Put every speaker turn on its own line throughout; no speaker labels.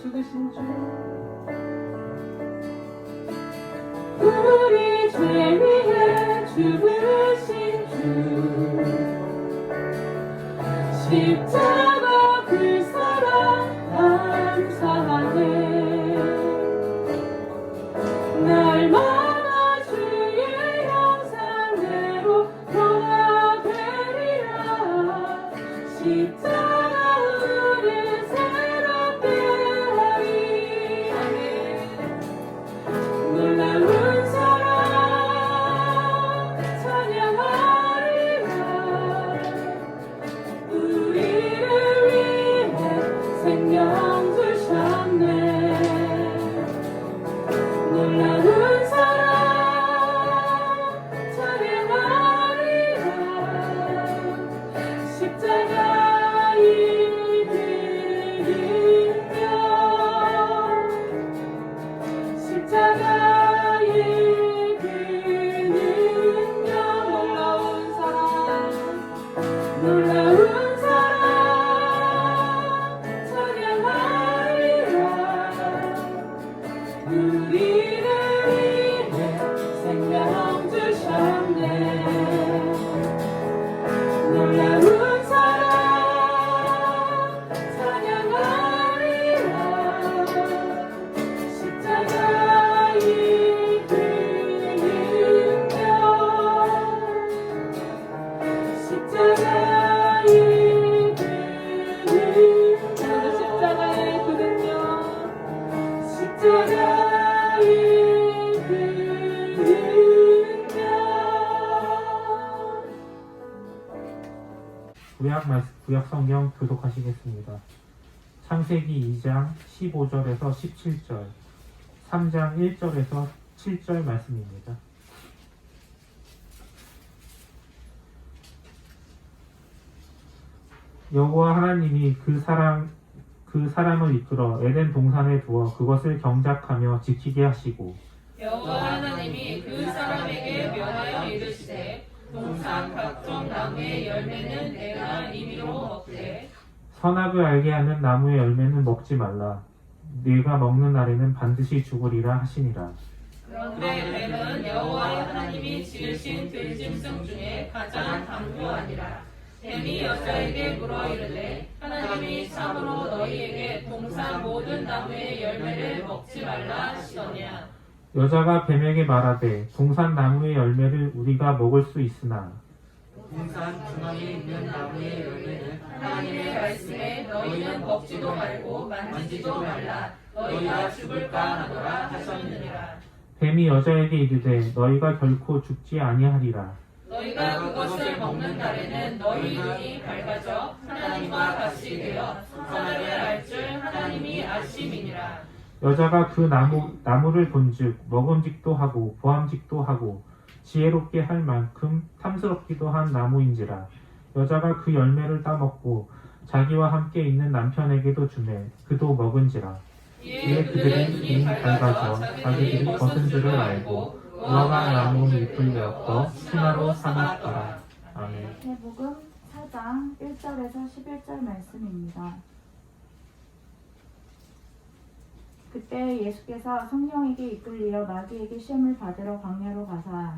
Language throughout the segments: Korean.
죽으신 주 우리 죄 위해 죽으신 주 십자가 그 사랑 감사하네 날마다 주의 형상대로 변화되리라 십자가 우릴 새롭게 하리 놀라운 사랑 찬양하리라 우리를 위해 생명 주셨네 놀라운 사랑 찬양하리라 십자가의 그 능력 십자가의 그 능력 놀라운 사랑 찬양하리라 우리를 위해 생명 주셨네 놀라운 사랑 찬양하리라 십자가의 그 능력 십자가의 그 능력 십자가의 그 능력 십자가의 그 능력
구약 성경 교독하시겠습니다. 창세기 2장 15절에서 17절, 3장 1절에서 7절 말씀입니다. 여호와 하나님이 그 사람을 이끌어 에덴 동산에 두어 그것을 경작하며 지키게 하시고
여호와 하나님이 그 사람에게 명하여 이르시되 동산 각종 나무의 열매는 내가 임의로 먹되
선악을 알게 하는 나무의 열매는 먹지 말라. 네가 먹는 날에는 반드시 죽으리라 하시니라.
그런데 뱀은 여호와 하나님이 지으신 들짐승 중에 가장 강교하니라. 뱀이 여자에게 물어 이르되 하나님이 참으로 너희에게 동산 모든 나무의 열매를 먹지 말라 하시더냐.
여자가 뱀에게 말하되 동산 나무의 열매를 우리가 먹을 수 있으나
동산 중앙에 있는 나무의 열매는
하나님의 말씀에 너희는 먹지도 말고 만지지도 말라 너희가 죽을까 하노라 하셨느니라.
뱀이 여자에게 이르되 너희가 결코 죽지 아니하리라.
너희가 그것을 먹는 날에는 너희 눈이 밝아져 하나님과 같이 되어 선악을 알 줄 하나님이 아심이니라.
여자가 그 나무를 본즉 먹음직도 하고 보암직도 하고 지혜롭게 할 만큼 탐스럽기도 한 나무인지라. 여자가 그 열매를 따먹고 자기와 함께 있는 남편에게도 주매 그도 먹은지라. 이에 그들의 눈이 밝아져 자기들이 벗은 줄을 알고 무화과 나무 잎을 엮어 신화로 삼았더라. 아멘.
마태복음 4장 1절에서 11절 말씀입니다. 그때 예수께서 성령에게 이끌리어 마귀에게 시험을 받으러 광야로 가사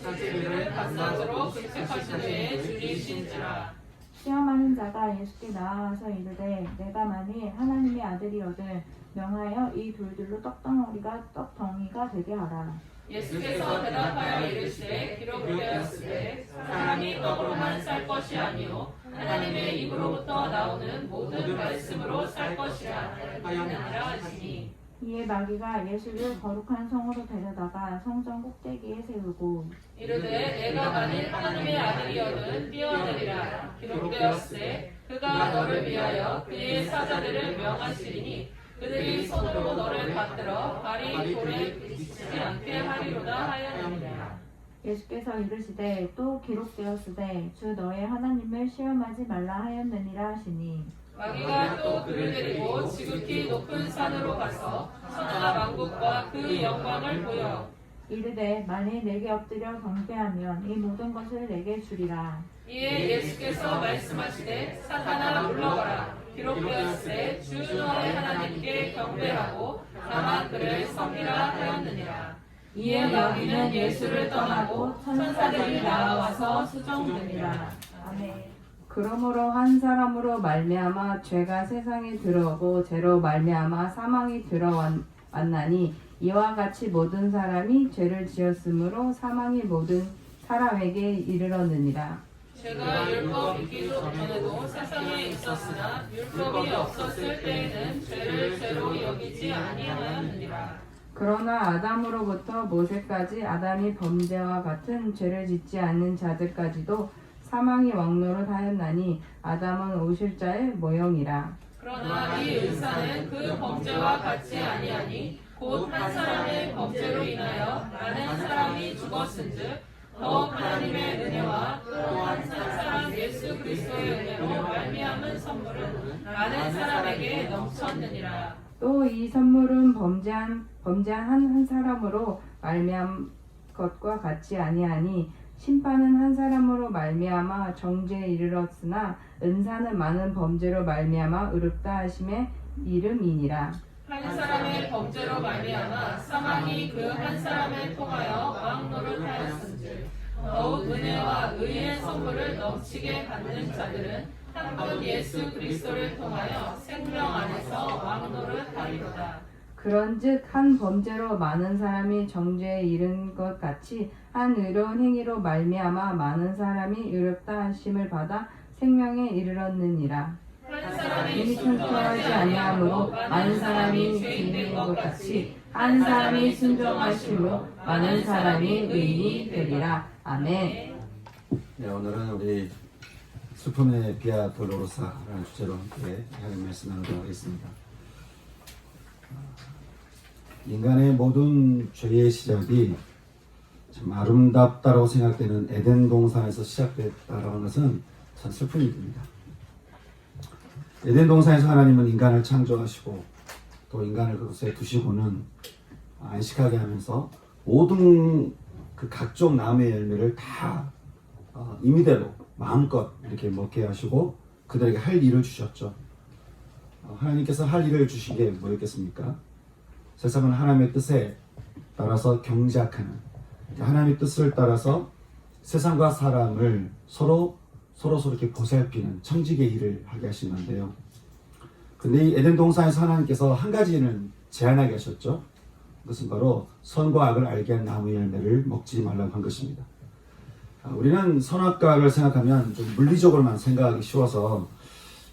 사실을 반사으로 급책하신 후에 줄이신지라.
시험하는 자가 예수께 나아와서 이르되 내가 만일 하나님의 아들이거든 명하여 이 돌들로 떡덩이가 되게 하라.
예수께서 대답하여 이르시되 기록되었으되 사람이 떡으로만 살 것이 아니요 하나님의 입으로부터 나오는 모든 말씀으로 살 것이라 하느니라 하시니.
이에 마귀가 예수를 거룩한 성으로 데려다가 성전 꼭대기에 세우고
이르되 내가 만일 하나님의 아들이거든 뛰어내리라. 기록되었으되 그가 너를 위하여 그의 사자들을 명하시리니 그들이 손으로 너를 받들어 발이 돌에 부딪히지 않게 하리로다 하였느니라.
예수께서 이르시되 또 기록되었으되 주 너의 하나님을 시험하지 말라 하였느니라 하시니
마귀가 또 그를 데리고 지극히 높은 산으로 가서 천하 만국과 그 영광을 보여
이르되 만일 내게 엎드려 경배하면 이 모든 것을 내게 주리라.
이에 예수께서 말씀하시되 사탄아 물러가라. 기록되었으되 주 너의 하나님께 경배하고 다만 그를 섬기라 하였느니라. 이에 마귀는 예수를 떠나고 천사들이 나와서 수종되니라.
아멘.
그러므로 한 사람으로 말미암아 죄가 세상에 들어오고 죄로 말미암아 사망이 들어왔나니 이와 같이 모든 사람이 죄를 지었으므로 사망이 모든 사람에게 이르렀느니라.
죄가 율법 있기도 전에도 세상에 있었으나 율법이 없었을 때에는 죄를 죄로 여기지 아니하였느니라.
그러나 아담으로부터 모세까지 아담이 범죄와 같은 죄를 짓지 않는 자들까지도 사망이 왕노릇하였나니 아담은 오실자의 모형이라.
그러나 이 의사는 그 범죄와 같지 아니하니 곧 한 사람의 범죄로 인하여 많은 사람이 죽었은즉 더욱 하나님의 은혜와 또 한 사람 예수 그리스도의 은혜로 말미암은 선물은 많은 사람에게 넘쳤느니라.
또 이 선물은 범죄한 한 사람으로 말미암 것과 같지 아니하니 심판은 한 사람으로 말미암아 정죄에 이르렀으나 은사는 많은 범죄로 말미암아 의롭다 하심의 이름이니라.
한 사람의 범죄로 말미암아 사망이 그 한 사람을 통하여 왕노릇하였은즉 더욱 은혜와 의의 선물을 넘치게 받는 자들은 한 분 예수 그리스도를 통하여 생명 안에서 왕노릇하리로다.
그런즉 한 범죄로 많은 사람이 정죄에 이른 것 같이 한 의로운 행위로 말미암아 많은 사람이 의롭다 하심을 받아 생명에 이르렀느니라.
한 사람이
이미 순종하지 아니함으로 많은 사람이 죄인된 것 같이 한 사람이 순종하심으로 많은 사람이 의인이 되리라. 아멘.
네, 오늘은 우리 슬픔의 비아 돌로로사라는 주제로 함께 하나님 말씀 나누도록 하겠습니다. 인간의 모든 죄의 시작이 참 아름답다고 생각되는 에덴 동산에서 시작됐다라는 것은 참 슬픈 일입니다. 에덴 동산에서 하나님은 인간을 창조하시고 또 인간을 그곳에 두시고는 안식하게 하면서 모든 그 각종 나무의 열매를 다 임의대로 마음껏 이렇게 먹게 하시고 그들에게 할 일을 주셨죠. 하나님께서 할 일을 주신 게 뭐였겠습니까? 세상은 하나님의 뜻에 따라서 경작하는, 하나님의 뜻을 따라서 세상과 사람을 서로 이렇게 보살피는 청지기의 일을 하게 하신 건데요. 근데 이 에덴 동산에서 하나님께서 한 가지는 제한하게 하셨죠. 그것은 바로 선과 악을 알게 한 나무의 열매를 먹지 말라고 한 것입니다. 우리는 선악과를 생각하면 좀 물리적으로만 생각하기 쉬워서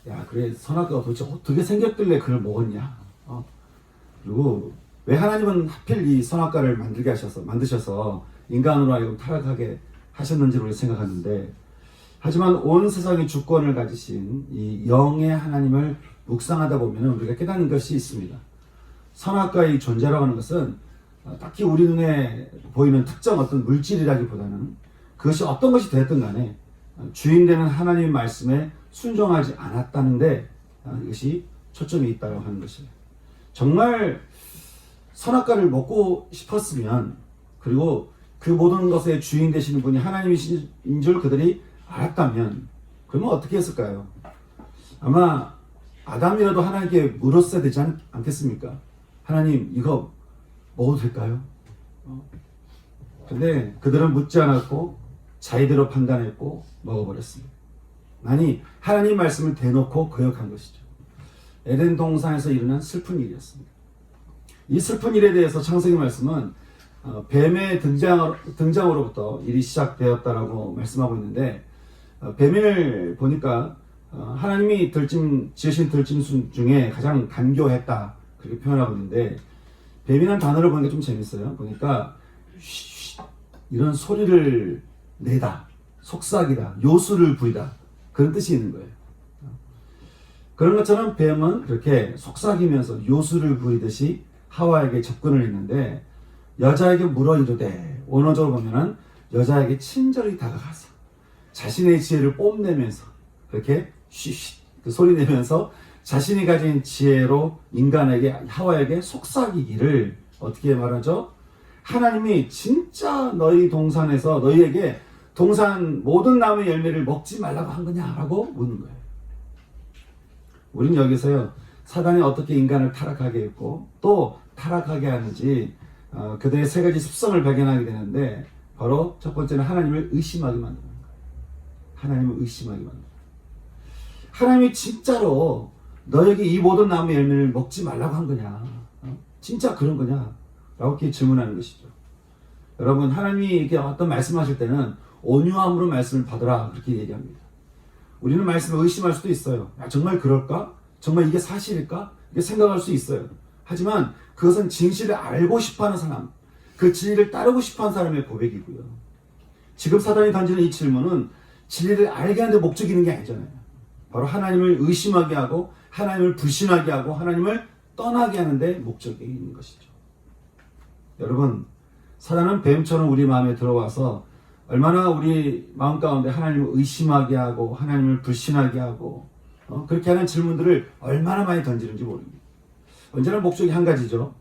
야 그래 선악과가 도대체 어떻게 생겼길래 그걸 먹었냐. 그리고 왜 하나님은 하필 이 선악과를 만드셔서 인간으로 하여금 타락하게 하셨는지를 우리 생각하는데, 하지만 온 세상의 주권을 가지신 이 영의 하나님을 묵상하다 보면 우리가 깨닫는 것이 있습니다. 선악과의 존재라고 하는 것은 딱히 우리 눈에 보이는 특정 어떤 물질이라기보다는 그것이 어떤 것이 되었든 간에 주인되는 하나님의 말씀에 순종하지 않았다는데 이것이 초점이 있다고 하는 것이에요. 정말 선악과를 먹고 싶었으면, 그리고 그 모든 것의 주인 되시는 분이 하나님이신 줄 그들이 알았다면 그러면 어떻게 했을까요? 아마 아담이라도 하나님께 물었어야 되지 않겠습니까? 하나님 이거 먹어도 될까요? 근데 그들은 묻지 않았고 자기대로 판단했고 먹어버렸습니다. 아니 하나님 말씀을 대놓고 거역한 것이죠. 에덴 동산에서 일어난 슬픈 일이었습니다. 이 슬픈 일에 대해서 창세기 말씀은 뱀의 등장으로부터 일이 시작되었다라고 말씀하고 있는데, 뱀을 보니까 하나님이 지으신 들짐승 중에 가장 간교했다 그렇게 표현하고 있는데, 뱀이라는 단어를 보니까 좀 재밌어요. 보니까 쉬 이런 소리를 내다, 속삭이다, 요술을 부리다 그런 뜻이 있는 거예요. 그런 것처럼 뱀은 그렇게 속삭이면서 요술을 부리듯이 하와에게 접근을 했는데, 여자에게 물어 이르되, 원어적으로 보면은 여자에게 친절히 다가가서 자신의 지혜를 뽐내면서 그렇게 쉬쉬 그 소리 내면서 자신이 가진 지혜로 하와에게 속삭이기를 어떻게 말하죠? 하나님이 진짜 너희 동산에서 너희에게 동산 모든 나무의 열매를 먹지 말라고 한 거냐라고 묻는 거예요. 우리는 여기서요, 사단이 어떻게 인간을 타락하게 했고 또 타락하게 하는지 그들의 세 가지 습성을 발견하게 되는데, 바로 첫 번째는 하나님을 의심하게 만드는 거예요. 하나님을 의심하게 만드는 거예요. 하나님이 진짜로 너에게 이 모든 나무의 열매를 먹지 말라고 한 거냐? 진짜 그런 거냐? 라고 이렇게 질문하는 것이죠. 여러분, 하나님이 이렇게 어떤 말씀하실 때는 온유함으로 말씀을 받으라, 그렇게 얘기합니다. 우리는 말씀을 의심할 수도 있어요. 정말 그럴까? 정말 이게 사실일까? 이렇게 생각할 수 있어요. 하지만 그것은 진실을 알고 싶어하는 사람, 그 진리를 따르고 싶어하는 사람의 고백이고요. 지금 사단이 던지는 이 질문은 진리를 알게 하는 데 목적이 있는 게 아니잖아요. 바로 하나님을 의심하게 하고 하나님을 불신하게 하고 하나님을 떠나게 하는 데 목적이 있는 것이죠. 여러분, 사단은 뱀처럼 우리 마음에 들어와서 얼마나 우리 마음 가운데 하나님을 의심하게 하고 하나님을 불신하게 하고 그렇게 하는 질문들을 얼마나 많이 던지는지 모릅니다. 언제나 목적이 한 가지죠.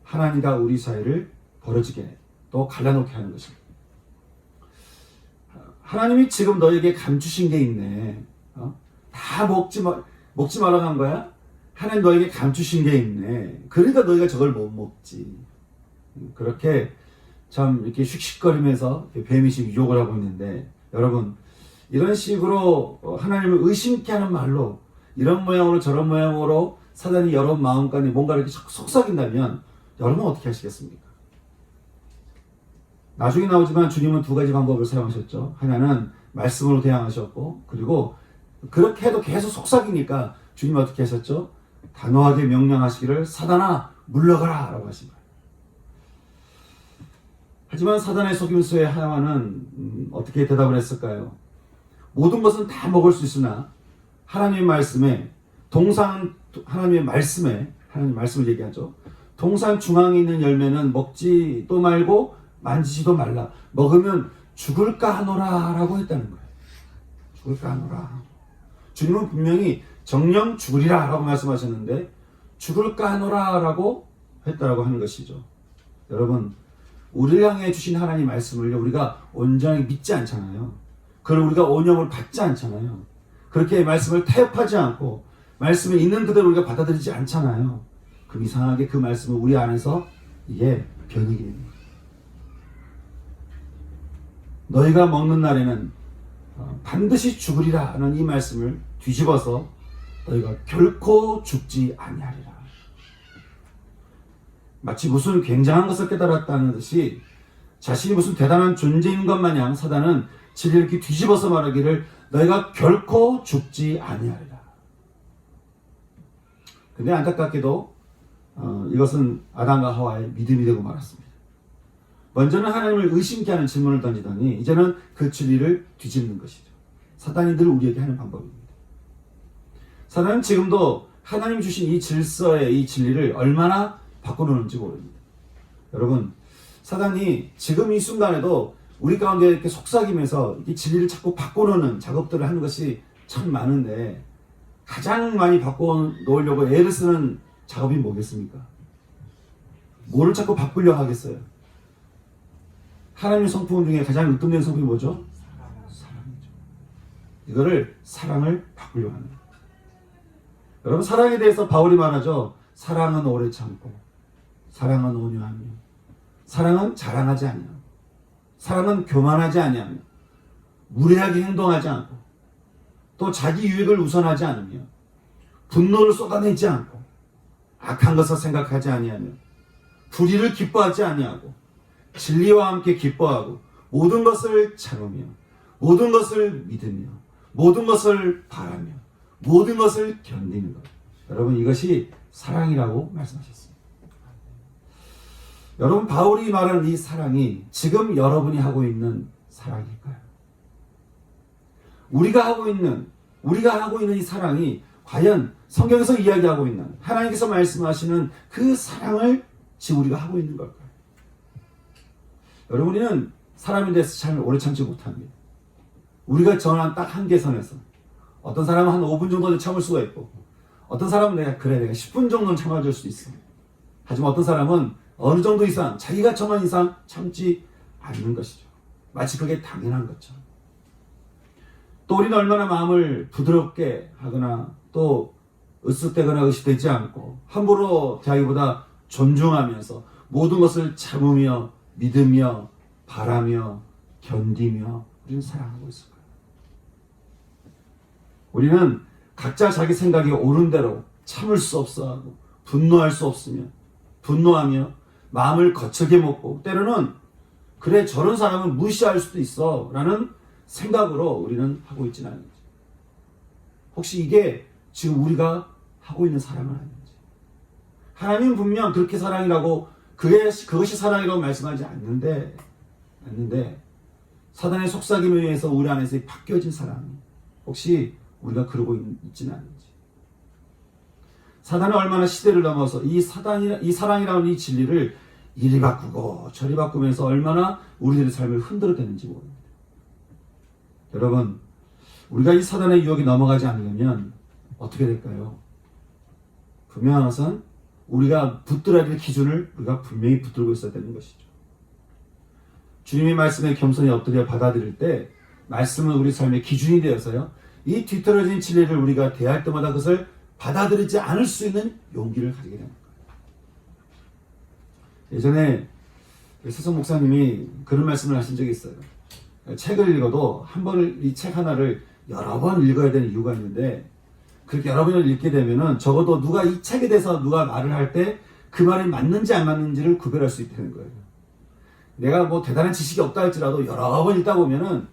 하나님과 우리 사이를 벌어지게 또 갈라놓게 하는 것입니다. 하나님이 지금 너에게 감추신 게 있네. 다 먹지 말라고 한 거야? 하나님 너에게 감추신 게 있네. 그러니까 너희가 저걸 못 먹지. 그렇게 참 이렇게 씩씩거리면서 뱀이식 유혹을 하고 있는데, 여러분, 이런 식으로 하나님을 의심케 하는 말로 이런 모양으로 저런 모양으로 사단이 여러분 마음 가운데 뭔가 이렇게 속삭인다면 여러분 어떻게 하시겠습니까? 나중에 나오지만 주님은 두 가지 방법을 사용하셨죠. 하나는 말씀으로 대항하셨고, 그리고 그렇게 해도 계속 속삭이니까 주님 어떻게 하셨죠? 단호하게 명령하시기를 사단아 물러가라 라고 하신 거예요. 하지만 사단의 속임수에 하와는 어떻게 대답을 했을까요? 모든 것은 다 먹을 수 있으나 하나님의 말씀에 하나님의 말씀을 얘기하죠. 동산 중앙에 있는 열매는 먹지도 말고 만지지도 말라. 먹으면 죽을까 하노라 라고 했다는 거예요. 죽을까 하노라. 주님은 분명히 정령 죽으리라 라고 말씀하셨는데 죽을까 하노라 라고 했다라고 하는 것이죠. 여러분, 우리를 향해 주신 하나님 말씀을 우리가 온전히 믿지 않잖아요. 그걸 우리가 온영을 받지 않잖아요. 그렇게 말씀을 타협하지 않고 말씀을 있는 그대로 우리가 받아들이지 않잖아요. 그럼 이상하게 그 말씀을 우리 안에서 이게 변이게 됩니다. 너희가 먹는 날에는 반드시 죽으리라는 이 말씀을 뒤집어서 너희가 결코 죽지 아니하리라. 마치 무슨 굉장한 것을 깨달았다는 듯이 자신이 무슨 대단한 존재인 것 마냥 사단은 진리를 이렇게 뒤집어서 말하기를 너희가 결코 죽지 아니하리라. 근데 안타깝게도 이것은 아담과 하와의 믿음이 되고 말았습니다. 먼저는 하나님을 의심케 하는 질문을 던지더니 이제는 그 진리를 뒤집는 것이죠. 사단이 늘 우리에게 하는 방법입니다. 사단은 지금도 하나님 주신 이 질서의 이 진리를 얼마나 바꿔놓는지 모릅니다. 여러분, 사단이 지금 이 순간에도 우리 가운데 이렇게 속삭이면서 이 진리를 자꾸 바꿔놓는 작업들을 하는 것이 참 많은데, 가장 많이 바꿔놓으려고 애를 쓰는 작업이 뭐겠습니까? 뭐를 자꾸 바꾸려고 하겠어요? 하나님의 성품 중에 가장 으뜸된 성품이 뭐죠? 사랑이죠. 이거를 사랑을 바꾸려고 하는 거예요. 여러분, 사랑에 대해서 바울이 말하죠. 사랑은 오래 참고, 사랑은 온유하며, 사랑은 자랑하지 아니하며, 사랑은 교만하지 아니하며, 무례하게 행동하지 않고, 또 자기 유익을 우선하지 않으며, 분노를 쏟아내지 않고, 악한 것을 생각하지 아니하며, 불의를 기뻐하지 아니하고, 진리와 함께 기뻐하고, 모든 것을 참으며, 모든 것을 믿으며, 모든 것을 바라며, 모든 것을 견디는 것. 여러분, 이것이 사랑이라고 말씀하셨습니다. 여러분, 바울이 말하는 이 사랑이 지금 여러분이 하고 있는 사랑일까요? 우리가 하고 있는 이 사랑이 과연 성경에서 이야기하고 있는, 하나님께서 말씀하시는 그 사랑을 지금 우리가 하고 있는 걸까요? 여러분, 우리는 사람에 대해서 잘 오래 참지 못합니다. 우리가 정한 딱 한계선에서 어떤 사람은 한 5분 정도는 참을 수가 있고, 어떤 사람은 내가 10분 정도는 참아줄 수 있어. 하지만 어떤 사람은 어느 정도 이상, 자기가 정한 이상 참지 않는 것이죠. 마치 그게 당연한 것처럼. 또 우리는 얼마나 마음을 부드럽게 하거나 또 으쓱대거나 의식되지 않고 함부로 자기보다 존중하면서 모든 것을 참으며 믿으며 바라며 견디며 우리는 살아가고 있을 거예요. 우리는 각자 자기 생각이 옳은 대로 참을 수 없어하고 분노할 수 없으며 분노하며 마음을 거칠게 먹고 때로는 그래 저런 사람은 무시할 수도 있어 라는 생각으로 우리는 하고 있지는 않은지, 혹시 이게 지금 우리가 하고 있는 사랑은 아닌지. 하나님은 분명 그렇게 사랑이라고 그것이 사랑이라고 말씀하지 않는데 사단의 속삭임에 의해서 우리 안에서 바뀌어진 사랑, 혹시 우리가 그러고 있지는 않은지. 사단은 얼마나 시대를 넘어서 이 사랑이라는 이 진리를 이리 바꾸고 저리 바꾸면서 얼마나 우리들의 삶을 흔들어대는지 모릅니다. 여러분, 우리가 이 사단의 유혹에 넘어가지 않으려면 어떻게 될까요? 분명한 것은 우리가 붙들어야 될 기준을 우리가 분명히 붙들고 있어야 되는 것이죠. 주님의 말씀에 겸손히 엎드려 받아들일 때 말씀은 우리 삶의 기준이 되어서요, 이 뒤떨어진 진리를 우리가 대할 때마다 그것을 받아들이지 않을 수 있는 용기를 가지게 됩니다. 예전에 세성 목사님이 그런 말씀을 하신 적이 있어요. 책을 읽어도 한 번을 이 책 하나를 여러 번 읽어야 되는 이유가 있는데, 그렇게 여러 번을 읽게 되면은 적어도 누가 이 책에 대해서 누가 말을 할 때 그 말이 맞는지 안 맞는지를 구별할 수 있다는 거예요. 내가 뭐 대단한 지식이 없다 할지라도 여러 번 읽다 보면은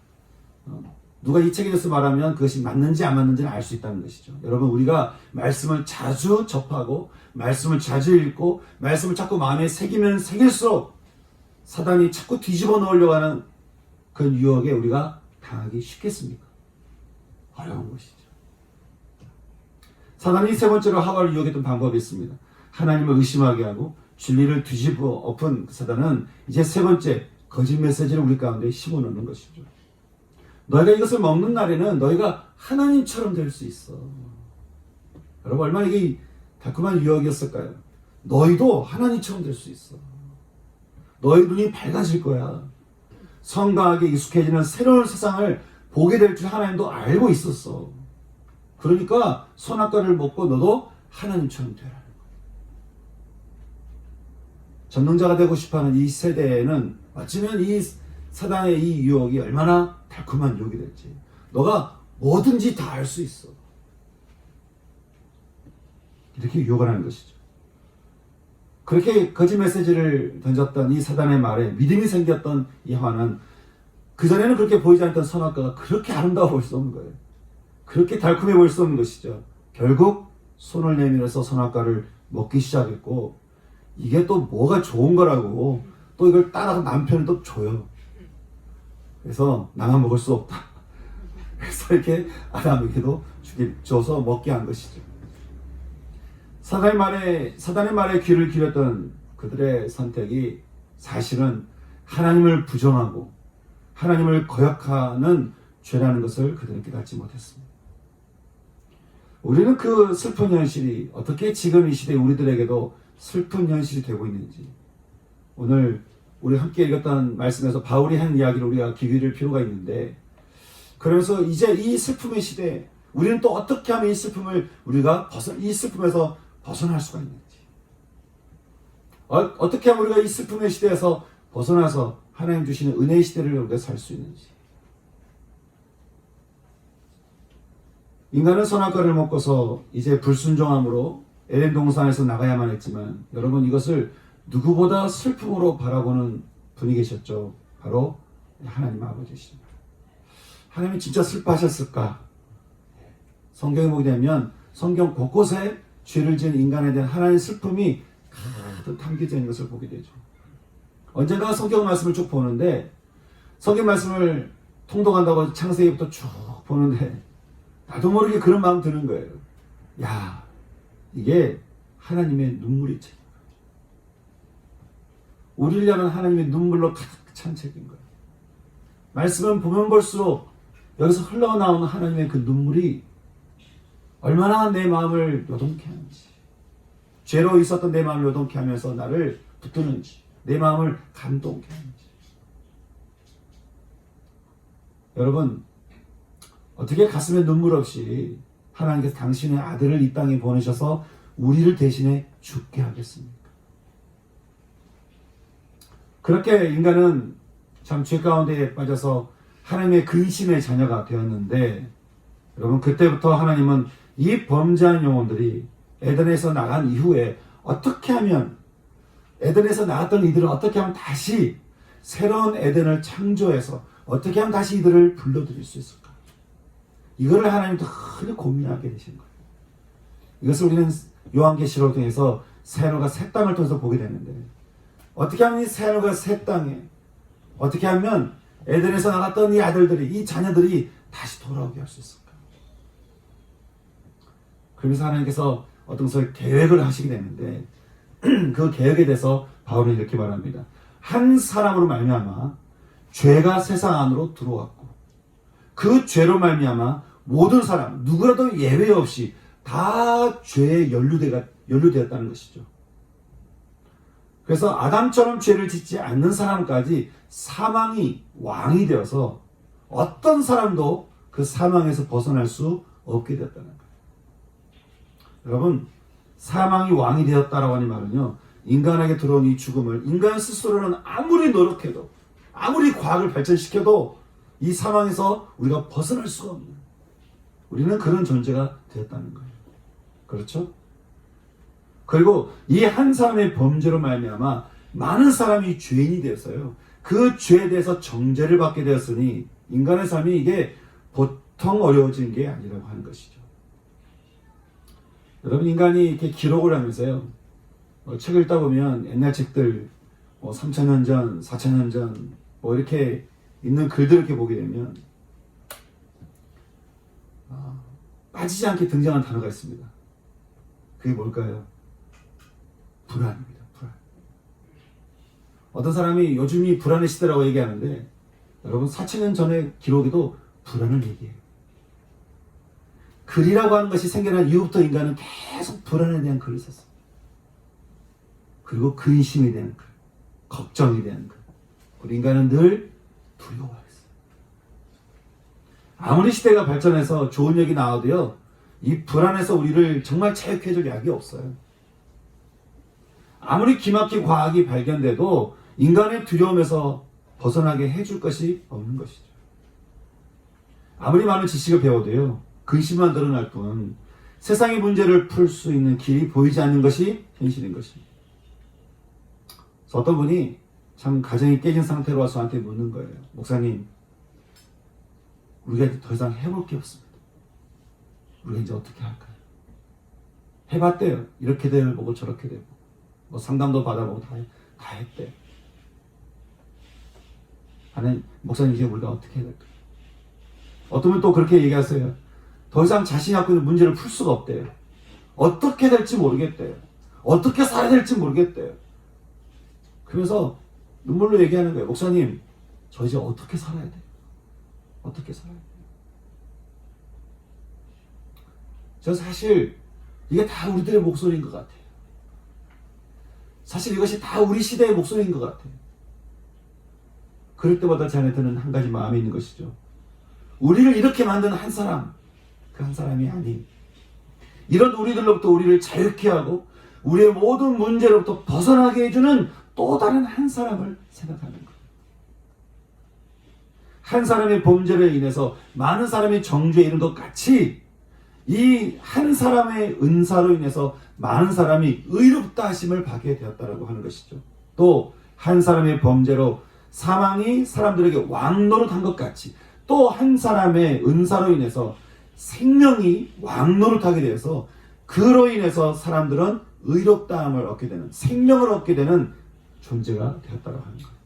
누가 이 책에 대해서 말하면 그것이 맞는지 안 맞는지를 알 수 있다는 것이죠. 여러분, 우리가 말씀을 자주 접하고 말씀을 자주 읽고 말씀을 자꾸 마음에 새기면 새길수록 사단이 자꾸 뒤집어 놓으려고 하는 그 유혹에 우리가 당하기 쉽겠습니까? 어려운 것이죠. 사단이 세 번째로 하와를 유혹했던 방법이 있습니다. 하나님을 의심하게 하고 진리를 뒤집어 엎은 그 사단은 이제 세 번째 거짓 메시지를 우리 가운데 심어놓는 것이죠. 너희가 이것을 먹는 날에는 너희가 하나님처럼 될 수 있어. 여러분, 얼마나 이게 달콤한 유혹이었을까요? 너희도 하나님처럼 될 수 있어. 너희 눈이 밝아질 거야. 성강하게 익숙해지는 새로운 세상을 보게 될 줄 하나님도 알고 있었어. 그러니까 선악과를 먹고 너도 하나님처럼 되라는 거야. 전능자가 되고 싶어하는 이 세대에는 어쩌면 이 사단의 이 유혹이 얼마나 달콤한 유혹이 될지, 너가 뭐든지 다 알 수 있어, 이렇게 유혹을 하는 것이죠. 그렇게 거짓 메시지를 던졌던 이 사단의 말에 믿음이 생겼던 이 하와는 그전에는 그렇게 보이지 않던 선악과가 그렇게 아름다워 보일 수 없는 거예요. 그렇게 달콤해 보일 수 없는 것이죠. 결국 손을 내밀어서 선악과를 먹기 시작했고, 이게 또 뭐가 좋은 거라고 또 이걸 따라서 남편을 또 줘요. 그래서 나만 먹을 수 없다. 그래서 이렇게 아담에게도 줘서 먹게 한 것이죠. 사단의 말에 귀를 기울였던 그들의 선택이 사실은 하나님을 부정하고 하나님을 거역하는 죄라는 것을 그들은 깨닫지 못했습니다. 우리는 그 슬픈 현실이 어떻게 지금 이 시대에 우리들에게도 슬픈 현실이 되고 있는지, 오늘 우리 함께 읽었던 말씀에서 바울이 한 이야기를 우리가 기울일 필요가 있는데, 그러면서 이제 이 슬픔의 시대에 우리는 또 어떻게 하면 이 슬픔을 이 슬픔에서 벗어날 수가 있는지, 어떻게 하면 우리가 이 슬픔의 시대에서 벗어나서 하나님 주시는 은혜의 시대를 우리가 살 수 있는지. 인간은 선악과를 먹고서 이제 불순종함으로 에덴 동산에서 나가야만 했지만, 여러분, 이것을 누구보다 슬픔으로 바라보는 분이 계셨죠. 바로 하나님 아버지십니다. 하나님이 진짜 슬퍼하셨을까? 성경에 보게 되면 성경 곳곳에 죄를 지은 인간에 대한 하나님의 슬픔이 가득 담겨져 있는 것을 보게 되죠. 언젠가 성경 말씀을 쭉 보는데, 성경 말씀을 통독한다고 창세기부터 쭉 보는데 나도 모르게 그런 마음 드는 거예요. 야, 이게 하나님의 눈물이 책. 우리를 향한 하나님의 눈물로 가득 찬 책인 거예요. 말씀은 보면 볼수록 여기서 흘러나오는 하나님의 그 눈물이 얼마나 내 마음을 요동케 하는지, 죄로 있었던 내 마음을 요동케 하면서 나를 붙드는지, 내 마음을 감동케 하는지. 여러분, 어떻게 가슴에 눈물 없이 하나님께서 당신의 아들을 이 땅에 보내셔서 우리를 대신해 죽게 하겠습니까? 그렇게 인간은 참 죄 가운데 빠져서 하나님의 근심의 자녀가 되었는데, 여러분, 그때부터 하나님은 이 범죄한 영혼들이 에덴에서 나간 이후에 어떻게 하면, 에덴에서 나갔던 이들을 어떻게 하면 다시 새로운 에덴을 창조해서 어떻게 하면 다시 이들을 불러들일 수 있을까? 이거를 하나님도 늘 고민하게 되신 거예요. 이것을 우리는 요한계시록을 통해서 새 하늘과 새 땅을 통해서 보게 되는데, 어떻게 하면 이 새 하늘과 새 땅에, 어떻게 하면 에덴에서 나갔던 이 아들들이, 이 자녀들이 다시 돌아오게 할 수 있을까? 그러면서 하나님께서 어떤 것을 계획을 하시게 되는데, 그 계획에 대해서 바울은 이렇게 말합니다. 한 사람으로 말미암아 죄가 세상 안으로 들어왔고, 그 죄로 말미암아 모든 사람 누구라도 예외 없이 다 죄에 연루되었다는 것이죠. 그래서 아담처럼 죄를 짓지 않는 사람까지 사망이 왕이 되어서 어떤 사람도 그 사망에서 벗어날 수 없게 되었다는 거예요. 여러분, 사망이 왕이 되었다라고 하는 말은요, 인간에게 들어온 이 죽음을 인간 스스로는 아무리 노력해도, 아무리 과학을 발전시켜도 이 사망에서 우리가 벗어날 수가 없는, 우리는 그런 존재가 되었다는 거예요. 그렇죠? 그리고 이 한 사람의 범죄로 말미암아 많은 사람이 죄인이 되었어요. 그 죄에 대해서 정죄를 받게 되었으니 인간의 삶이 이게 보통 어려워진 게 아니라고 하는 것이죠. 여러분, 인간이 이렇게 기록을 하면서요, 책을 읽다 보면 옛날 책들 3,000년 전, 4,000년 전 이렇게 있는 글들을 이렇게 보게 되면 빠지지 않게 등장한 단어가 있습니다. 그게 뭘까요? 불안입니다. 불안. 어떤 사람이 요즘이 불안의 시대라고 얘기하는데, 여러분, 4,000년 전의 기록에도 불안을 얘기해요. 글이라고 하는 것이 생겨난 이후부터 인간은 계속 불안에 대한 글을 썼어요. 그리고 근심에 대한 글, 걱정에 대한 글. 우리 인간은 늘 두려워했어요. 아무리 시대가 발전해서 좋은 얘기 나와도요, 이 불안에서 우리를 정말 자유케해줄 약이 없어요. 아무리 기막힌 과학이 발견돼도 인간의 두려움에서 벗어나게 해줄 것이 없는 것이죠. 아무리 많은 지식을 배워도요, 근심만 드러날 뿐 세상의 문제를 풀 수 있는 길이 보이지 않는 것이 현실인 것입니다. 그래서 어떤 분이 참 가정이 깨진 상태로 와서 저한테 묻는 거예요. 목사님, 우리가 이제 더 이상 해볼 게 없습니다. 우리가 이제 어떻게 할까요? 해봤대요. 이렇게 되고 저렇게 되고 상담도 받아보고 다 했대요. 아니, 목사님, 이제 우리가 어떻게 해야 될까요? 어떤 분 또 그렇게 얘기하세요. 더 이상 자신이 갖고 있는 문제를 풀 수가 없대요. 어떻게 될지 모르겠대요. 어떻게 살아야 될지 모르겠대요. 그래서 눈물로 얘기하는 거예요. 목사님, 저 이제 어떻게 살아야 돼요? 어떻게 살아야 돼요? 저 사실 이게 다 우리들의 목소리인 것 같아요. 사실 이것이 다 우리 시대의 목소리인 것 같아요. 그럴 때마다 제 안에 드는 한 가지 마음이 있는 것이죠. 우리를 이렇게 만든 한 사람, 그 한 사람이 아닌, 이런 우리들로부터 우리를 자유케 하고 우리의 모든 문제로부터 벗어나게 해주는 또 다른 한 사람을 생각하는 거예요. 한 사람의 범죄로 인해서 많은 사람이 정죄에 이른 것 같이 이 한 사람의 은사로 인해서 많은 사람이 의롭다 하심을 받게 되었다라고 하는 것이죠. 또 한 사람의 범죄로 사망이 사람들에게 왕노릇한 것 같이 또 한 사람의 은사로 인해서 생명이 왕노릇하게 되어서 그로 인해서 사람들은 의롭다함을 얻게 되는, 생명을 얻게 되는 존재가 되었다고 하는 거예요.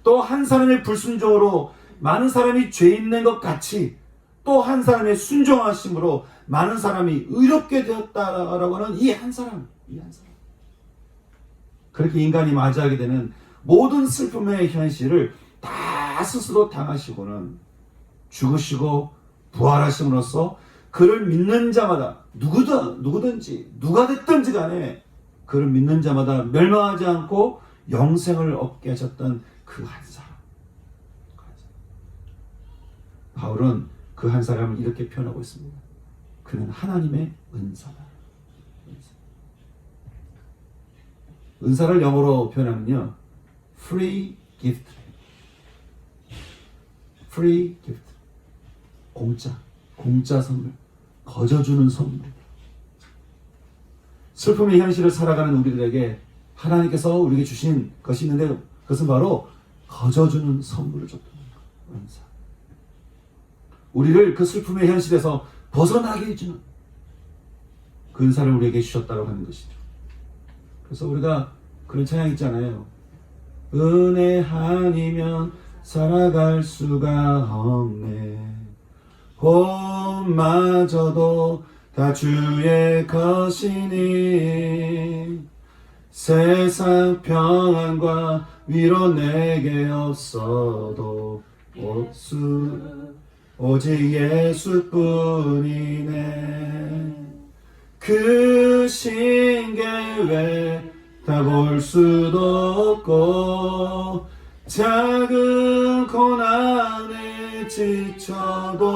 또 한 사람의 불순종으로 많은 사람이 죄 있는 것 같이 또 한 사람의 순종하심으로 많은 사람이 의롭게 되었다라고 하는 이 한 사람. 그렇게 인간이 맞이하게 되는 모든 슬픔의 현실을 다 스스로 당하시고는 죽으시고 부활하심으로써 그를 믿는 자마다 누구든지 누가 됐든지 간에 그를 믿는 자마다 멸망하지 않고 영생을 얻게 하셨던 그 한 사람. 바울은 그 그 한 사람을 이렇게 표현하고 있습니다. 그는 하나님의 은사다. 은사를 영어로 표현하면요, free gift. free gift. 공짜 선물. 거저 주는 선물. 슬픔의 현실을 살아가는 우리들에게 하나님께서 우리에게 주신 것이 있는데 그것은 바로 거저 주는 선물을 줬다는 것. 은사. 우리를 그 슬픔의 현실에서 벗어나게 해주는 그 은사를 우리에게 주셨다고 하는 것이죠. 그래서 우리가 그런 찬양 있잖아요. 은혜 아니면 살아갈 수가 없네. 봄마저도 다 주의 것이니 세상 평안과 위로 내게 없어도 오직 예수뿐이네. 그 신계외 다 볼 수도 없고 작은 고난에 지쳐도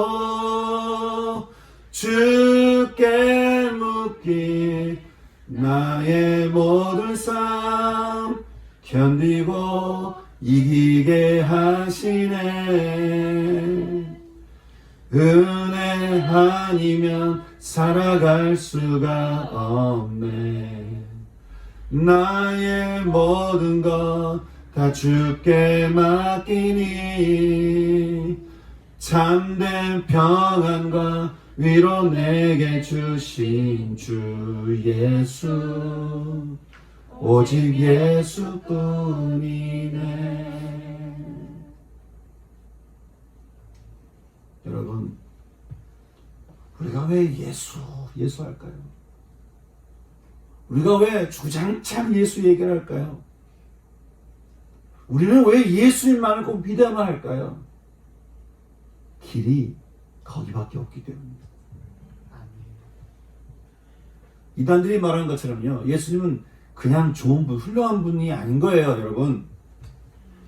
주께 묻기 나의 모든 삶 견디고 이기게 하시네. 은혜 아니면 살아갈 수가 없네. 나의 모든 것 다 주께 맡기니 참된 평안과 위로 내게 주신 주 예수 오직 예수뿐이네. 여러분, 우리가 왜 예수 할까요? 우리가 왜 주장창 예수 얘기를 할까요? 우리는 왜 예수님만을 꼭 믿어야만 할까요? 길이 거기밖에 없기 때문입니다. 이단들이 말하는 것처럼요, 예수님은 그냥 좋은 분, 훌륭한 분이 아닌 거예요, 여러분.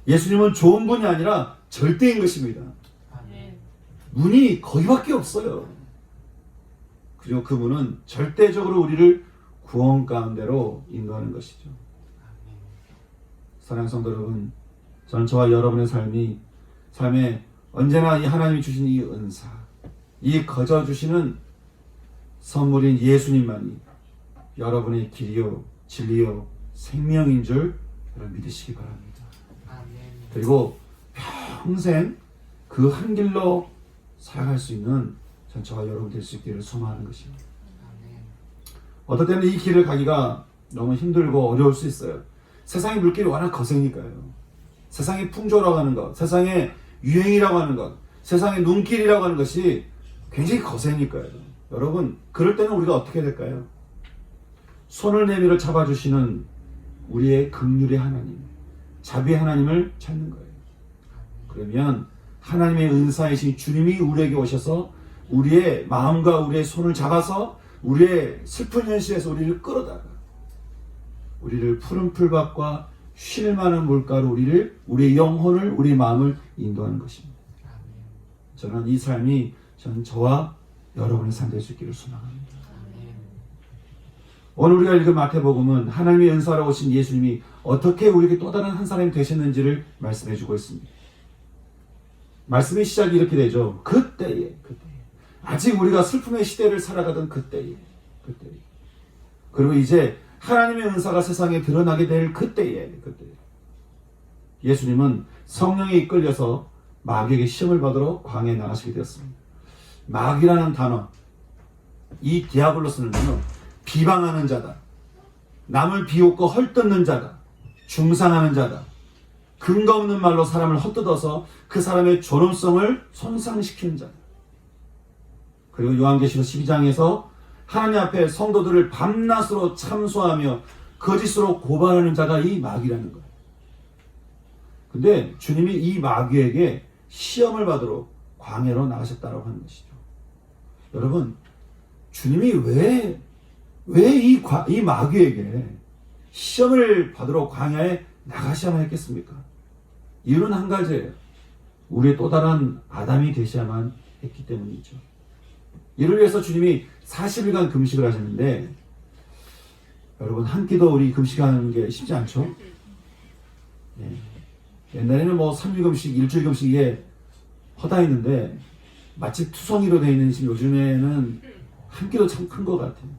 예수님은 좋은 분이 아니라 절대인 것입니다. 문이 거기밖에 없어요. 그리고 그분은 절대적으로 우리를 구원 가운데로 인도하는 것이죠. 사랑하는 성도 여러분, 저는 저와 여러분의 삶에 언제나 이 하나님이 주신 이 은사, 이 거저 주시는 선물인 예수님만이 여러분의 길이요, 진리요, 생명인 줄 여러분 믿으시기 바랍니다. 그리고 평생 그 한 길로 살아갈 수 있는 전 저와 여러분 될 수 있기를 소망하는 것입니다. 어떨 때는 이 길을 가기가 너무 힘들고 어려울 수 있어요. 세상의 물길이 워낙 거세니까요. 세상의 풍조라고 하는 것, 세상의 유행이라고 하는 것, 세상의 눈길이라고 하는 것이 굉장히 거세니까요. 여러분, 그럴 때는 우리가 어떻게 될까요? 손을 내밀어 잡아주시는 우리의 긍휼의 하나님, 자비의 하나님을 찾는 거예요. 그러면 하나님의 은사이신 주님이 우리에게 오셔서 우리의 마음과 우리의 손을 잡아서 우리의 슬픈 현실에서 우리를 끌어다가 우리를 푸른 풀밭과 쉴 만한 물가로 우리의 영혼을, 우리의 마음을 인도하는 것입니다. 저는 이 삶이 저와 여러분의 삶 될 수 있기를 소망합니다. 오늘 우리가 읽은 마태복음은 하나님의 은사로 오신 예수님이 어떻게 우리에게 또 다른 한 사람이 되셨는지를 말씀해 주고 있습니다. 말씀의 시작이 이렇게 되죠. 그때에 아직 우리가 슬픔의 시대를 살아가던 그때에 그리고 이제 하나님의 은사가 세상에 드러나게 될 그때에 예수님은 성령에 이끌려서 마귀에게 시험을 받으러 광야에 나가시게 되었습니다. 마귀라는 단어, 이 디아블로스는요, 비방하는 자다, 남을 비웃고 헐뜯는 자다, 중상하는 자다, 근거 없는 말로 사람을 헛뜯어서 그 사람의 존엄성을 손상시키는 자다. 그리고 요한계시록 12장에서 하나님 앞에 성도들을 밤낮으로 참소하며 거짓으로 고발하는 자가 이 마귀라는 거예요. 근데 주님이 이 마귀에게 시험을 받으러 광야로 나가셨다고 하는 것이죠. 여러분, 주님이 왜 이 마귀에게 시험을 받으러 광야에 나가셔야만 했겠습니까? 이유는 한 가지예요. 우리의 또 다른 아담이 되셔야만 했기 때문이죠. 이를 위해서 주님이 40일간 금식을 하셨는데, 여러분 한 끼도 우리 금식하는 게 쉽지 않죠? 예. 옛날에는 뭐 3일 금식, 일주일 금식 이게 허다했는데 마치 투성이로 되어 있는 요즘에는 한 끼도 참 큰 것 같아요.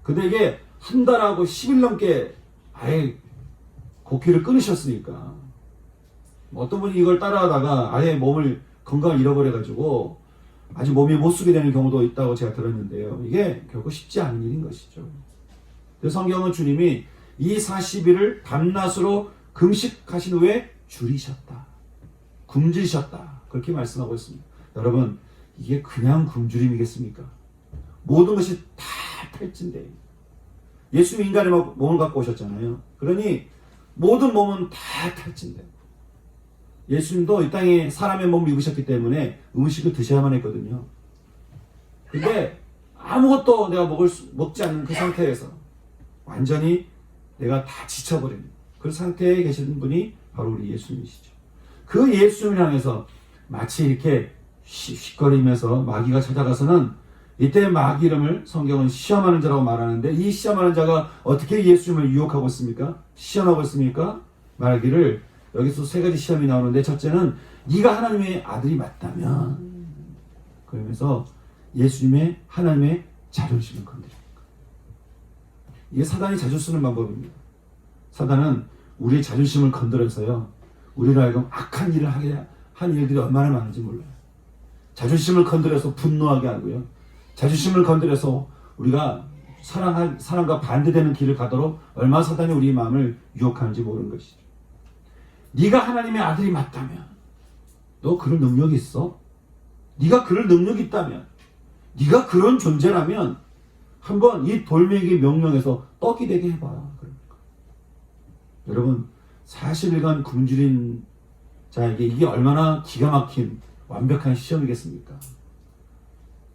근데 이게 한 달하고 10일 넘게 아예 곡기를 끊으셨으니까 어떤 분이 이걸 따라하다가 아예 몸을 건강을 잃어버려가지고 아주 몸이 못 쓰게 되는 경우도 있다고 제가 들었는데요. 이게 결코 쉽지 않은 일인 것이죠. 그래서 성경은 주님이 이 40일을 밤낮으로 금식하신 후에 줄이셨다. 굶주리셨다. 그렇게 말씀하고 있습니다. 여러분, 이게 그냥 굶주림이겠습니까? 모든 것이 다 탈진돼. 예수님이 인간의 몸을 갖고 오셨잖아요. 그러니 모든 몸은 다 탈진돼. 예수님도 이 땅에 사람의 몸을 입으셨기 때문에 음식을 드셔야만 했거든요. 근데 아무것도 내가 먹지 않는 그 상태에서 완전히 내가 다 지쳐버린 그 상태에 계신 분이 바로 우리 예수님이시죠. 그 예수님을 향해서 마치 이렇게 쉿거리면서 마귀가 찾아가서는 이때 마귀 이름을 성경은 시험하는 자라고 말하는데, 이 시험하는 자가 어떻게 예수님을 유혹하고 있습니까? 시험하고 있습니까? 말하기를, 여기서 세 가지 시험이 나오는데, 첫째는 네가 하나님의 아들이 맞다면, 그러면서 예수님의 하나님의 자존심을 건드립니다. 이게 사단이 자주 쓰는 방법입니다. 사단은 우리의 자존심을 건드려서요, 우리로 하여금 악한 일을 하게 한 일들이 얼마나 많은지 몰라요. 자존심을 건드려서 분노하게 하고요, 자존심을 건드려서 우리가 사랑과 반대되는 길을 가도록 얼마나 사단이 우리 마음을 유혹하는지 모르는 것이죠. 네가 하나님의 아들이 맞다면, 너 그럴 능력이 있어? 네가 그럴 능력이 있다면, 네가 그런 존재라면 한번 이 돌멩이 명령에서 떡이 되게 해봐. 그러니까. 여러분, 40일간 굶주린 자에게 이게 얼마나 기가 막힌 완벽한 시험이겠습니까?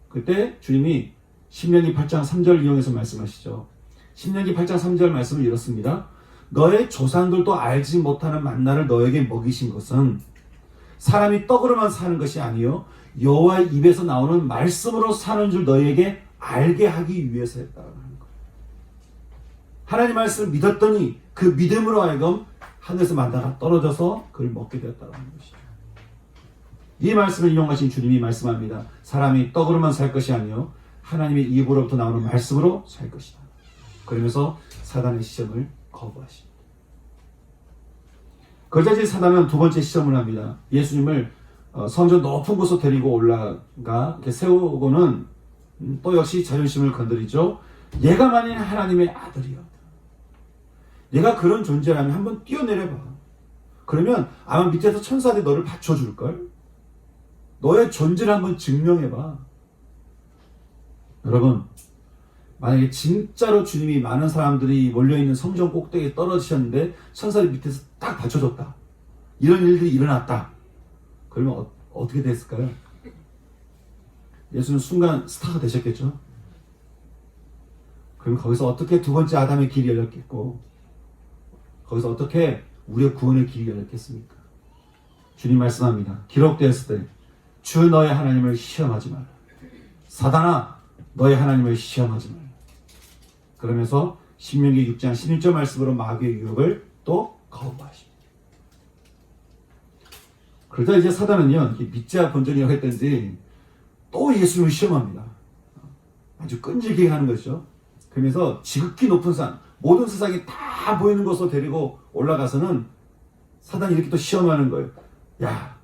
그때 주님이 신명기 8장 3절 이용해서 말씀하시죠. 신명기 8장 3절 말씀을 이렇습니다. 너의 조상들도 알지 못하는 만나를 너에게 먹이신 것은 사람이 떡으로만 사는 것이 아니요 여호와의 입에서 나오는 말씀으로 사는 줄 너희에게 알게 하기 위해서 했다고 하는 거예요. 하나님 말씀을 믿었더니 그 믿음으로 하여금 하늘에서 만나가 떨어져서 그걸 먹게 되었다고 하는 것이죠. 이 말씀을 인용하신 주님이 말씀합니다. 사람이 떡으로만 살 것이 아니요 하나님의 입으로부터 나오는 말씀으로 살 것이다. 그러면서 사단의 시험을 거부하십니다. 그러자 이제 사단은 두 번째 시험을 합니다. 예수님을 성전 높은 곳으로 데리고 올라가 이렇게 세우고는 또 역시 자존심을 건드리죠. 얘가 만일 하나님의 아들이여, 얘가 그런 존재라면 한번 뛰어내려봐. 그러면 아마 밑에서 천사들이 너를 받쳐줄걸? 너의 존재를 한번 증명해봐. 여러분, 만약에 진짜로 주님이 많은 사람들이 몰려있는 성전 꼭대기에 떨어지셨는데 천사들이 밑에서 딱 받쳐줬다, 이런 일들이 일어났다, 그러면 어떻게 됐을까요? 예수는 순간 스타가 되셨겠죠? 그럼 거기서 어떻게 두 번째 아담의 길이 열렸겠고, 거기서 어떻게 우리의 구원의 길이 열렸겠습니까? 주님 말씀합니다. 기록되었을 때 주 너의 하나님을 시험하지 말라. 사단아, 너의 하나님을 시험하지 말라. 그러면서 신명기 6장 16절 말씀으로 마귀의 유혹을 또 거부하십니다. 그러자 이제 사단은요, 믿자 본전이라고 했던지 또 예수님을 시험합니다. 아주 끈질기게 하는 것이죠. 그러면서 지극히 높은 산, 모든 세상이 다 보이는 곳으로 데리고 올라가서는 사단이 이렇게 또 시험하는 거예요. 야,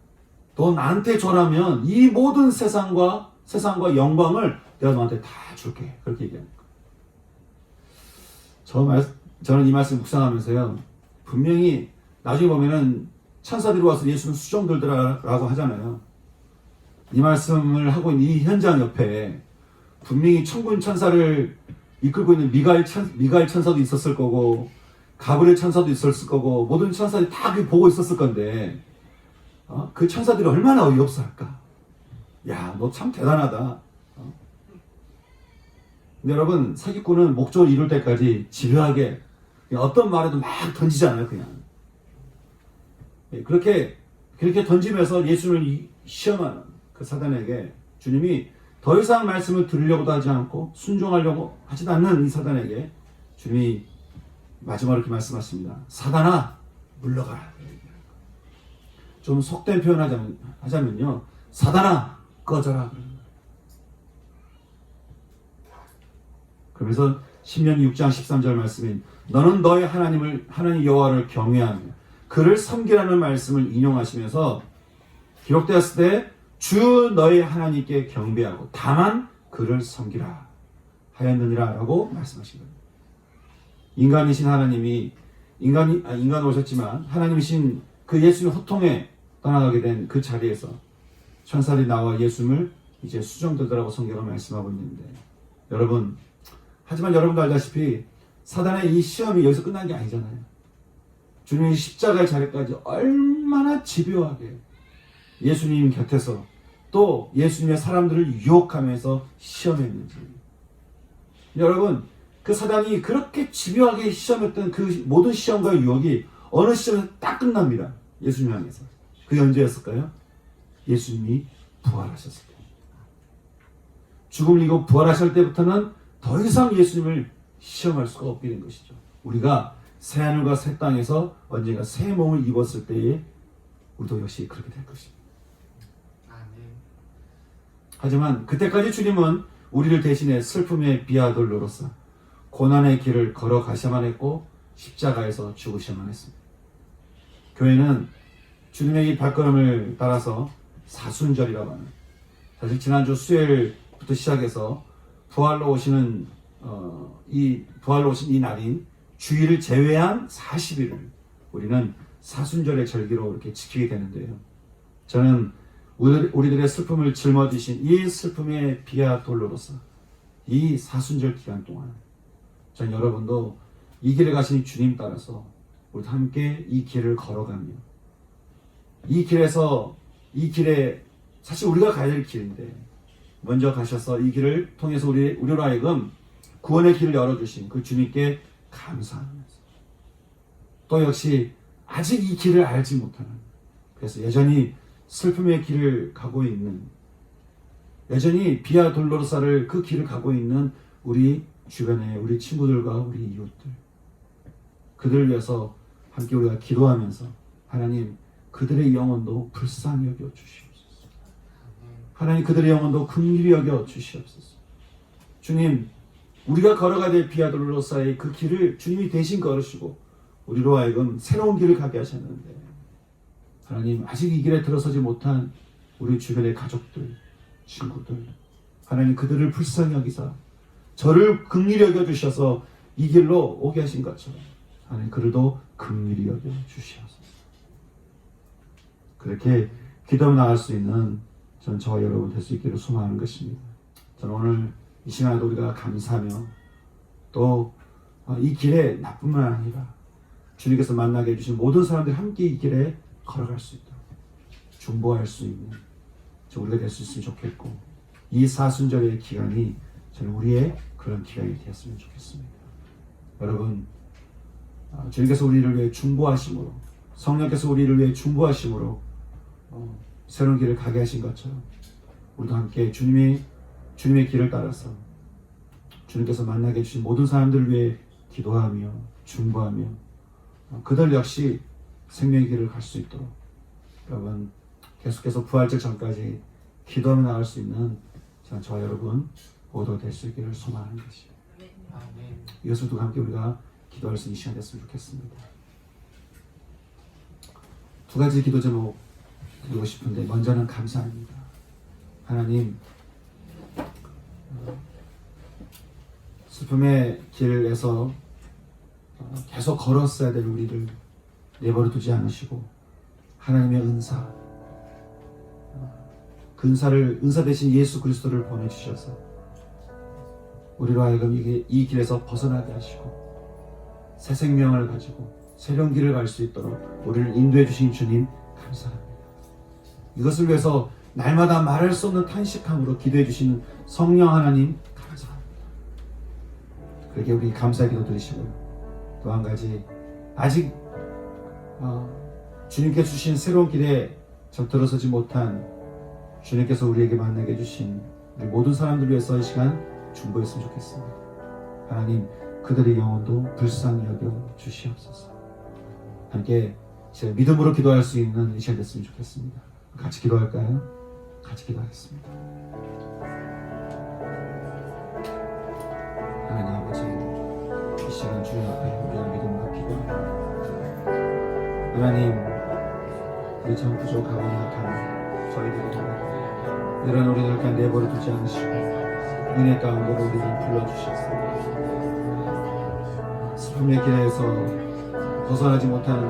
너 나한테 절하면 이 모든 세상과 영광을 내가 너한테 다 줄게. 그렇게 얘기합니다. 저는 이 말씀 묵상하면서요, 분명히 나중에 보면은 천사들이 와서 예수는 수종 들더라라고 하잖아요. 이 말씀을 하고 있는 이 현장 옆에 분명히 천군 천사를 이끌고 있는 미가엘 천사도 있었을 거고, 가브리엘 천사도 있었을 거고, 모든 천사들이 다 보고 있었을 건데, 그 천사들이 얼마나 어이없어 할까? 야, 너 참 대단하다. 근데 여러분, 사기꾼은 목적을 이룰 때까지 집요하게 어떤 말에도 막 던지잖아요, 그냥. 그렇게 던지면서 예수님을 시험하는 그 사단에게 주님이 더 이상 말씀을 들으려고도 하지 않고 순종하려고 하지도 않는 이 사단에게 주님이 마지막으로 이렇게 말씀하십니다. 사단아 물러가라. 좀 속된 표현 하자면요. 사단아 꺼져라. 그러면서 신명기 6장 13절 말씀인 너는 너의 하나님 여호와를 경외하며 그를 섬기라는 말씀을 인용하시면서 기록되었을 때 주 너의 하나님께 경배하고 다만 그를 섬기라 하였느니라 라고 말씀하신 겁니다. 인간이신 하나님이 인간 오셨지만 하나님이신 그 예수님 호통에 떠나가게 된 그 자리에서 천사들이 나와 예수님을 이제 수정되더라고 성경은 말씀하고 있는데 여러분 하지만 여러분도 알다시피 사단의 이 시험이 여기서 끝난 게 아니잖아요. 주님이 십자가의 자리까지 얼마나 집요하게 예수님 곁에서 또 예수님의 사람들을 유혹하면서 시험했는지 여러분 그 사단이 그렇게 집요하게 시험했던 그 모든 시험과 유혹이 어느 시점에서 딱 끝납니다. 예수님 향해서. 그게 언제였을까요? 예수님이 부활하셨을 때. 죽음을 이기고 부활하실 때부터는 더 이상 예수님을 시험할 수가 없게 된 것이죠. 우리가 새하늘과 새 땅에서 언젠가 새 몸을 입었을 때에 우리도 역시 그렇게 될 것입니다. 하지만 그때까지 주님은 우리를 대신해 슬픔의 비아돌로로서 고난의 길을 걸어가셔야만 했고 십자가에서 죽으셔야만 했습니다. 교회는 주님의 이 발걸음을 따라서 사순절이라고 하는 사실 지난주 수요일부터 시작해서 부활로 오신 이 날인 주일을 제외한 40일을 우리는 사순절의 절기로 이렇게 지키게 되는데요. 저는 우리들의 슬픔을 짊어지신 이 슬픔의 비아돌로로서 이 사순절 기간 동안 전 여러분도 이 길에 가신 주님 따라서 우리 함께 이 길을 걸어가며 이 길에 사실 우리가 가야 될 길인데 먼저 가셔서 이 길을 통해서 우리로 하여금 구원의 길을 열어주신 그 주님께 감사하면서 또 역시 아직 이 길을 알지 못하는 그래서 여전히 슬픔의 길을 가고 있는 여전히 비아 돌로로사를 그 길을 가고 있는 우리 주변의 우리 친구들과 우리 이웃들 그들을 위해서 함께 우리가 기도하면서 하나님 그들의 영혼도 불쌍히 여겨 주시옵소서. 하나님 그들의 영혼도 긍휼히 여겨 주시옵소서. 주님 우리가 걸어가야 될 비아 돌로로사의 그 길을 주님이 대신 걸으시고 우리로 하여금 새로운 길을 가게 하셨는데 하나님 아직 이 길에 들어서지 못한 우리 주변의 가족들, 친구들 하나님 그들을 불쌍히 여기사 저를 긍휼히 여겨 주셔서 이 길로 오게 하신 것처럼 하나님 그들도 긍휼히 여겨 주시옵소서. 그렇게 기도하며 나갈 수 있는 전 저와 여러분 될 수 있기를 소망하는 것입니다. 저는 오늘 이 시간에도 우리가 감사하며 또 이 길에 나뿐만 아니라 주님께서 만나게 해주신 모든 사람들이 함께 이 길에 걸어갈 수 있도록 중보할 수 있는 우리가 될 수 있으면 좋겠고 이 사순절의 기간이 저는 우리의 그런 기간이 되었으면 좋겠습니다. 여러분 주님께서 우리를 위해 중보하심으로 성령께서 우리를 위해 중보하심으로 새로운 길을 가게 하신 것처럼 우리도 함께 주님의 길을 따라서 주님께서 만나게 해주신 모든 사람들을 위해 기도하며 중보하며 그들 역시 생명의 길을 갈 수 있도록 여러분 계속해서 부활절 전까지 기도하며 나갈 수 있는 저와 여러분 모두 될 수 있기를 소망하는 것입니다. 이것을 두고 함께 우리가 기도할 수 있는 시간 됐으면 좋겠습니다. 두 가지 기도 제목 드리고 싶은데 먼저는 감사합니다. 하나님 슬픔의 길에서 계속 걸었어야 될 우리를 내버려 두지 않으시고 하나님의 은사 그 은사 대신 예수 그리스도를 보내주셔서 우리로 하여금 이 길에서 벗어나게 하시고 새 생명을 가지고 새로운 길을 갈 수 있도록 우리를 인도해 주신 주님 감사합니다. 이것을 위해서 날마다 말할 수 없는 탄식함으로 기도해 주시는 성령 하나님 감사합니다. 그렇게 우리 감사의 기도 드리시고요. 또 한 가지 아직 주님께 주신 새로운 길에 저 들어서지 못한 주님께서 우리에게 만나게 해주신 우리 모든 사람들 위해서 이 시간 중보했으면 좋겠습니다. 하나님, 그들의 영혼도 불쌍히 여겨 주시옵소서. 함께 제가 믿음으로 기도할 수 있는 이 시간 됐으면 좋겠습니다. 같이 기도할까요? 같이 기도하겠습니다. 하나님 아버지, 이 시간 주님 앞에 우리가 믿음으로 기도합니다. 하나님, 우리 참 부족하고 약한 저희들입니다. 이런 우리들 가운데 내버려 두지 않으시고 은혜 가운데로 우리를 불러주셨습니다. 슬픔의 길에서 벗어나지 못하는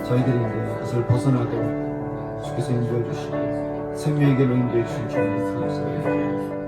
저희들인데 그것을 벗어나도록 주께서 인도해 주시고 생명의 길로 인도해 주신 주님을 감사합니다.